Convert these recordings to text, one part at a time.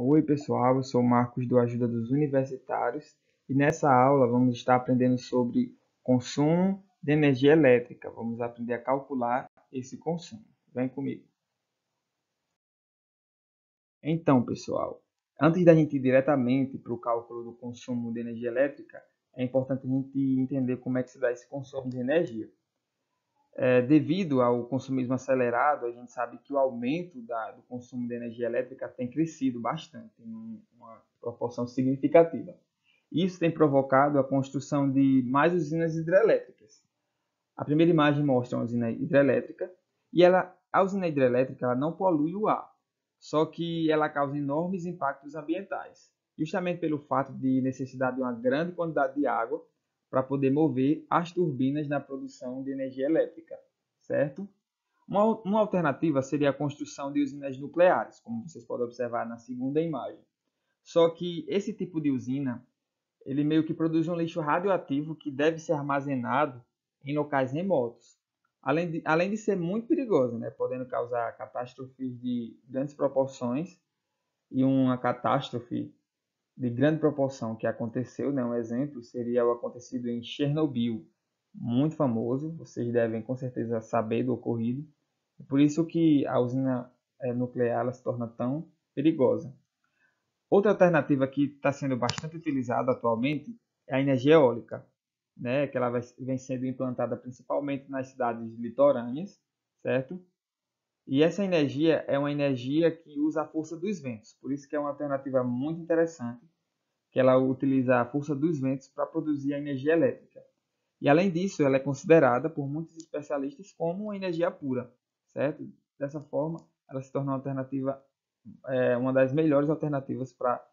Oi, pessoal, eu sou o Marcos do Ajuda dos Universitários e nessa aula vamos estar aprendendo sobre consumo de energia elétrica. Vamos aprender a calcular esse consumo. Vem comigo. Então, pessoal, antes da gente ir diretamente para o cálculo do consumo de energia elétrica, é importante a gente entender como é que se dá esse consumo de energia. Devido ao consumismo acelerado, a gente sabe que o aumento do consumo de energia elétrica tem crescido bastante, em uma proporção significativa. Isso tem provocado a construção de mais usinas hidrelétricas. A primeira imagem mostra uma usina hidrelétrica e a usina hidrelétrica ela não polui o ar, só que ela causa enormes impactos ambientais, justamente pelo fato de necessidade de uma grande quantidade de água para poder mover as turbinas na produção de energia elétrica, certo? Uma alternativa seria a construção de usinas nucleares, como vocês podem observar na segunda imagem. Só que esse tipo de usina ele meio que produz um lixo radioativo que deve ser armazenado em locais remotos. Além de ser muito perigoso, né, podendo causar catástrofes de grandes proporções e uma catástrofe de grande proporção que aconteceu, né, um exemplo seria o acontecido em Chernobyl, muito famoso, vocês devem com certeza saber do ocorrido. É por isso que a usina nuclear ela se torna tão perigosa. Outra alternativa que está sendo bastante utilizada atualmente é a energia eólica, né? Que ela vem sendo implantada principalmente nas cidades litorâneas, certo? E essa energia é uma energia que usa a força dos ventos, por isso que é uma alternativa muito interessante, que ela utiliza a força dos ventos para produzir a energia elétrica. E além disso, ela é considerada por muitos especialistas como uma energia pura, certo? Dessa forma, ela se torna uma alternativa uma das melhores alternativas para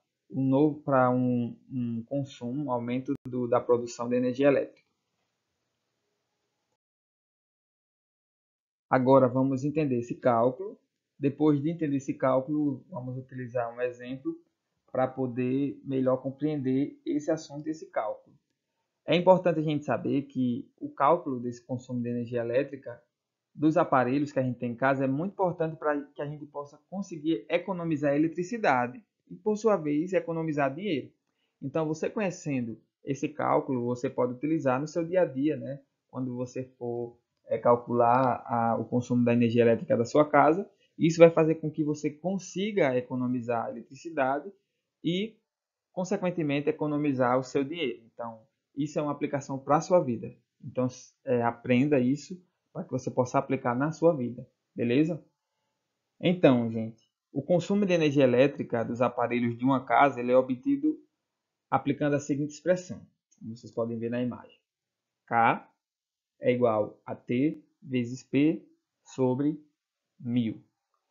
um consumo, um aumento da produção de energia elétrica. Agora vamos entender esse cálculo. Depois de entender esse cálculo, vamos utilizar um exemplo para poder melhor compreender esse assunto, esse cálculo. É importante a gente saber que o cálculo desse consumo de energia elétrica dos aparelhos que a gente tem em casa é muito importante para que a gente possa conseguir economizar eletricidade e, por sua vez, economizar dinheiro. Então, você conhecendo esse cálculo, você pode utilizar no seu dia a dia, né? Quando você for calcular o consumo da energia elétrica da sua casa, isso vai fazer com que você consiga economizar eletricidade e, consequentemente, economizar o seu dinheiro. Então, isso é uma aplicação para a sua vida. Então, aprenda isso para que você possa aplicar na sua vida, beleza? Então, gente, o consumo de energia elétrica dos aparelhos de uma casa ele é obtido aplicando a seguinte expressão, como vocês podem ver na imagem. K é igual a T vezes P sobre 1000,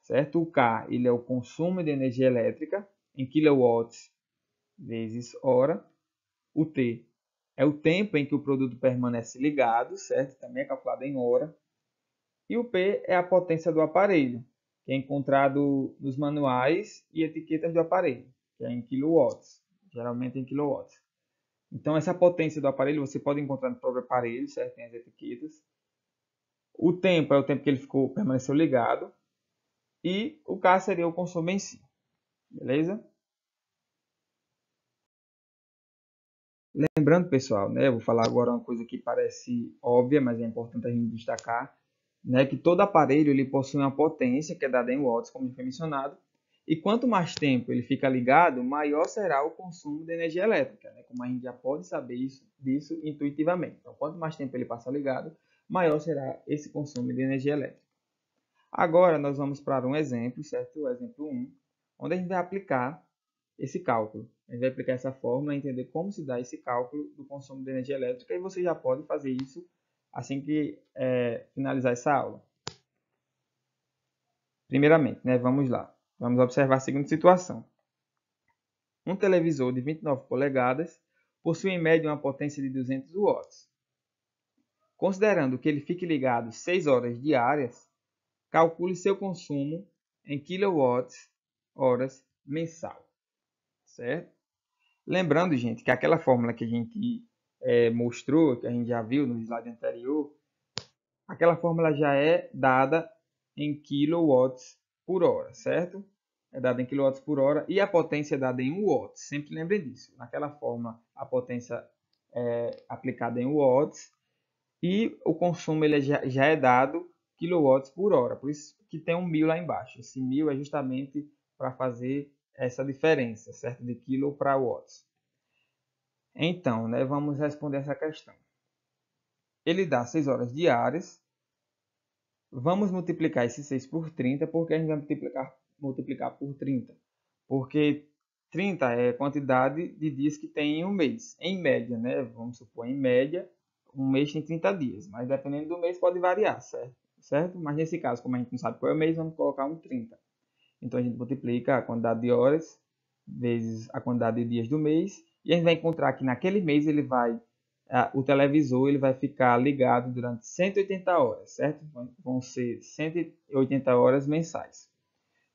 certo? O K ele é o consumo de energia elétrica em kilowatts vezes hora. O T é o tempo em que o produto permanece ligado, certo? Também é calculado em hora. E o P é a potência do aparelho, que é encontrado nos manuais e etiquetas do aparelho, que é em kilowatts, geralmente em kilowatts. Então, essa potência do aparelho você pode encontrar no próprio aparelho, certo? Tem as etiquetas. O tempo é o tempo que ele permaneceu ligado. E o K seria o consumo em si, beleza? Lembrando, pessoal, né, eu vou falar agora uma coisa que parece óbvia, mas é importante a gente destacar, né, que todo aparelho ele possui uma potência que é dada em watts, como foi mencionado, e quanto mais tempo ele fica ligado, maior será o consumo de energia elétrica, né, como a gente já pode saber disso intuitivamente. Então, quanto mais tempo ele passa ligado, maior será esse consumo de energia elétrica. Agora, nós vamos para um exemplo, certo? O exemplo 1, onde a gente vai aplicar esse cálculo. A gente vai aplicar essa fórmula e entender como se dá esse cálculo do consumo de energia elétrica e você já pode fazer isso assim que finalizar essa aula. Primeiramente, né, vamos lá. Vamos observar a seguinte situação. Um televisor de 29 polegadas possui em média uma potência de 200 watts. Considerando que ele fique ligado 6 horas diárias, calcule seu consumo em quilowatts horas mensal, certo? Lembrando, gente, que aquela fórmula que a gente mostrou, que a gente já viu no slide anterior, aquela fórmula já é dada em kilowatts por hora, certo? é dada em kW por hora e a potência é dada em watts. Sempre lembrem disso. Naquela forma, a potência é aplicada em watts e o consumo ele já é dado kW por hora. Por isso que tem um 1000 lá embaixo. Esse 1000 é justamente para fazer essa diferença, certo? De quilo para watts. Então, né, vamos responder essa questão. Ele dá 6 horas diárias. Vamos multiplicar esse 6 por 30, porque a gente vai multiplicar por 30. Porque 30 é a quantidade de dias que tem em um mês. Em média, né? Vamos supor, em média, um mês tem 30 dias. Mas dependendo do mês pode variar, certo? Mas nesse caso, como a gente não sabe qual é o mês, vamos colocar um 30. Então a gente multiplica a quantidade de horas vezes a quantidade de dias do mês. E a gente vai encontrar que naquele mês o televisor ele vai ficar ligado durante 180 horas, certo? Vão ser 180 horas mensais.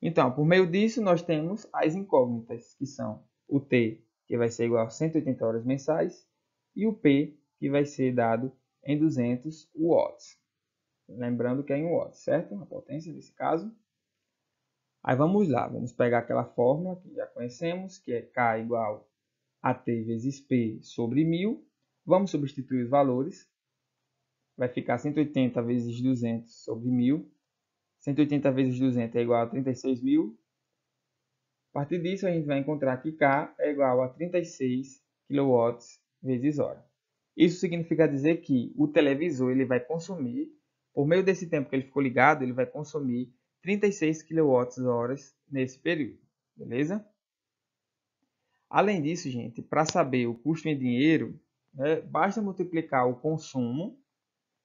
Então, por meio disso, nós temos as incógnitas, que são o T, que vai ser igual a 180 horas mensais, e o P, que vai ser dado em 200 watts. Lembrando que é em watts, certo? A potência nesse caso. Aí vamos lá, vamos pegar aquela fórmula que já conhecemos, que é K igual a T vezes P sobre 1000. Vamos substituir os valores. Vai ficar 180 vezes 200 sobre 1000. 180 vezes 200 é igual a 36.000. A partir disso, a gente vai encontrar que K é igual a 36 kW vezes hora. Isso significa dizer que o televisor ele vai consumir, por meio desse tempo que ele ficou ligado, ele vai consumir 36 kWh nesse período. Beleza? Além disso, gente, para saber o custo em dinheiro, né, basta multiplicar o consumo,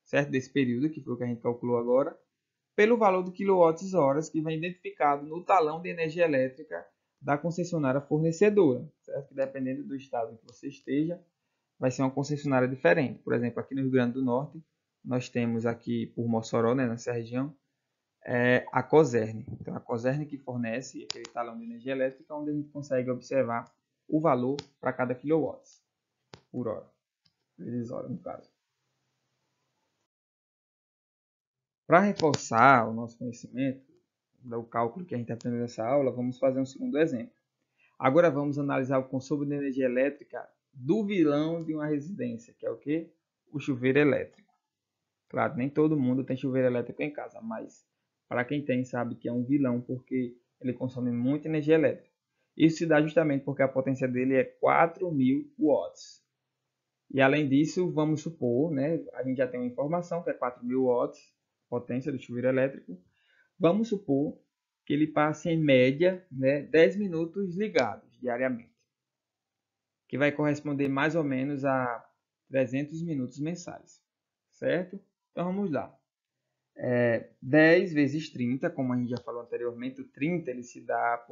certo, desse período, que foi o que a gente calculou agora, pelo valor do quilowatts-horas que vem identificado no talão de energia elétrica da concessionária fornecedora, certo? Que dependendo do estado em que você esteja, vai ser uma concessionária diferente. Por exemplo, aqui no Rio Grande do Norte, nós temos aqui por Mossoró, né, nessa região, a Cosern. Então, a Cosern que fornece aquele talão de energia elétrica, onde a gente consegue observar o valor para cada quilowatts por hora, vezes hora, no caso. Para reforçar o nosso conhecimento do cálculo que a gente aprendeu nessa aula, vamos fazer um segundo exemplo. Agora vamos analisar o consumo de energia elétrica do vilão de uma residência, que é o quê? O chuveiro elétrico. Claro, nem todo mundo tem chuveiro elétrico em casa, mas para quem tem sabe que é um vilão porque ele consome muita energia elétrica. Isso se dá justamente porque a potência dele é 4.000 watts. E além disso, vamos supor, né, a gente já tem uma informação que é 4.000 watts, potência do chuveiro elétrico. Vamos supor que ele passe em média, né, 10 minutos ligados diariamente, que vai corresponder mais ou menos a 300 minutos mensais, certo? Então vamos lá. 10 vezes 30, como a gente já falou anteriormente, o 30 ele se dá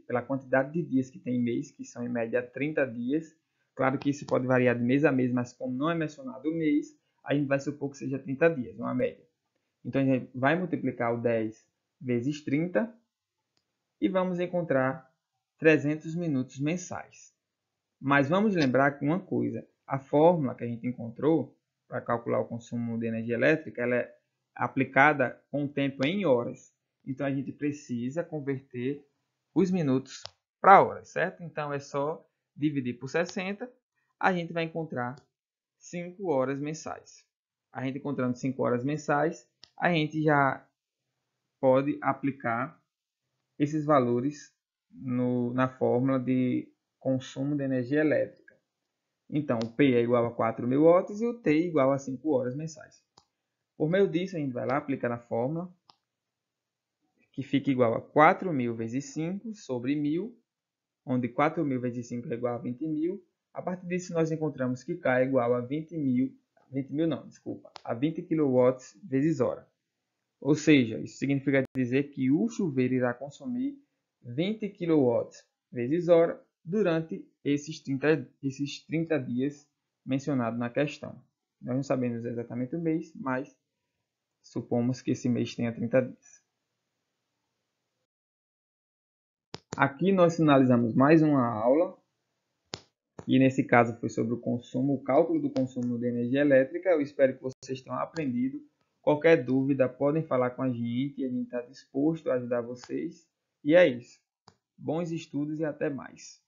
pela quantidade de dias que tem mês, que são em média 30 dias. Claro que isso pode variar de mês a mês, mas como não é mencionado o mês, a gente vai supor que seja 30 dias, uma média. Então a gente vai multiplicar o 10 vezes 30 e vamos encontrar 300 minutos mensais. Mas vamos lembrar que uma coisa, a fórmula que a gente encontrou para calcular o consumo de energia elétrica, ela é aplicada com o tempo em horas. Então a gente precisa converter os minutos para horas, certo? Então é só dividir por 60, a gente vai encontrar 5 horas mensais. A gente encontrando 5 horas mensais, a gente já pode aplicar esses valores na fórmula de consumo de energia elétrica. Então, o P é igual a 4.000 watts e o T é igual a 5 horas mensais. Por meio disso, a gente vai lá aplicar na fórmula, que fica igual a 4.000 vezes 5 sobre 1.000, onde 4.000 vezes 5 é igual a 20.000. A partir disso, nós encontramos que K é igual a 20 kW vezes hora. Ou seja, isso significa dizer que o chuveiro irá consumir 20 kW vezes hora durante esses 30 dias mencionados na questão. Nós não sabemos exatamente o mês, mas supomos que esse mês tenha 30 dias. Aqui nós finalizamos mais uma aula, e nesse caso foi sobre o cálculo do consumo de energia elétrica. Eu espero que vocês tenham aprendido. Qualquer dúvida, podem falar com a gente está disposto a ajudar vocês. E é isso. Bons estudos e até mais.